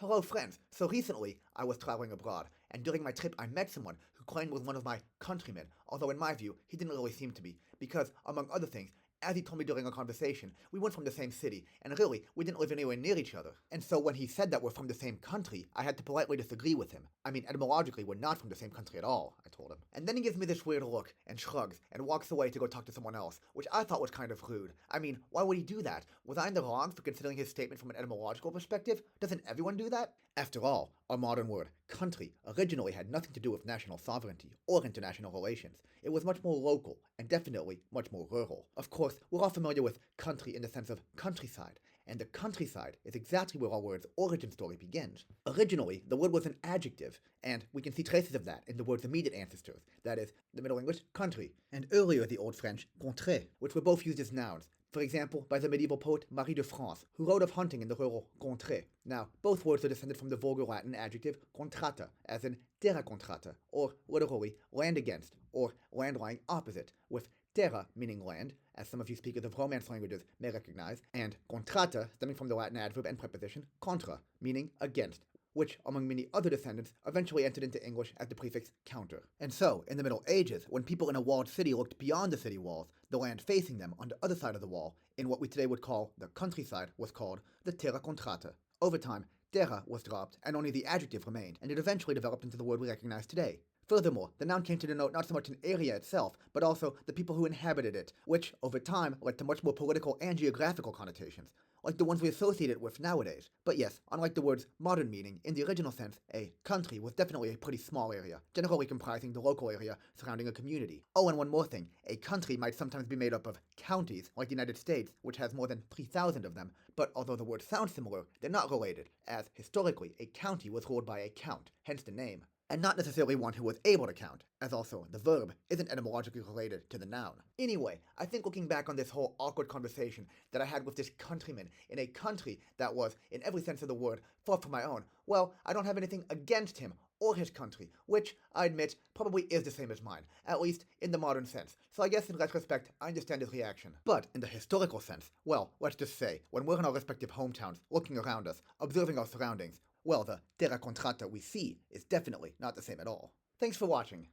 Hello friends, so recently I was traveling abroad, and during my trip I met someone who claimed was one of my countrymen, although in my view he didn't really seem to be, because, among other things, as he told me during a conversation, we weren't from the same city, and really, we didn't live anywhere near each other. And so when he said that we're from the same country, I had to politely disagree with him. I mean, etymologically, we're not from the same country at all, I told him. And then he gives me this weird look, and shrugs, and walks away to go talk to someone else, which I thought was kind of rude. I mean, why would he do that? Was I in the wrong for considering his statement from an etymological perspective? Doesn't everyone do that? After all, our modern word, country, originally had nothing to do with national sovereignty or international relations. It was much more local, and definitely much more rural. Of course, we're all familiar with country in the sense of countryside, and the countryside is exactly where our word's origin story begins. Originally, the word was an adjective, and we can see traces of that in the word's immediate ancestors, that is, the Middle English country, and earlier the Old French contrée, which were both used as nouns, for example, by the medieval poet Marie de France, who wrote of hunting in the rural contrée. Now, both words are descended from the vulgar Latin adjective contrata, as in terra contrata, or literally land against, or land lying opposite, with terra meaning land, as some of you speakers of Romance languages may recognize, and contrata stemming from the Latin adverb and preposition contra, meaning against, which, among many other descendants, eventually entered into English as the prefix counter. And so, in the Middle Ages, when people in a walled city looked beyond the city walls, the land facing them on the other side of the wall, in what we today would call the countryside, was called the terra contrata. Over time, terra was dropped, and only the adjective remained, and it eventually developed into the word we recognize today. Furthermore, the noun came to denote not so much an area itself, but also the people who inhabited it, which, over time, led to much more political and geographical connotations, like the ones we associate it with nowadays. But yes, unlike the word's modern meaning, in the original sense, a country was definitely a pretty small area, generally comprising the local area surrounding a community. Oh, and one more thing, a country might sometimes be made up of counties, like the United States, which has more than 3,000 of them, but although the words sound similar, they're not related, as historically, a county was ruled by a count, hence the name, and not necessarily one who was able to count, as also the verb isn't etymologically related to the noun. Anyway, I think looking back on this whole awkward conversation that I had with this countryman in a country that was, in every sense of the word, far from my own, well, I don't have anything against him or his country, which, I admit, probably is the same as mine, at least in the modern sense, so I guess in retrospect, I understand his reaction. But in the historical sense, well, let's just say, when we're in our respective hometowns, looking around us, observing our surroundings, well, the terra contrata we see is definitely not the same at all. Thanks for watching.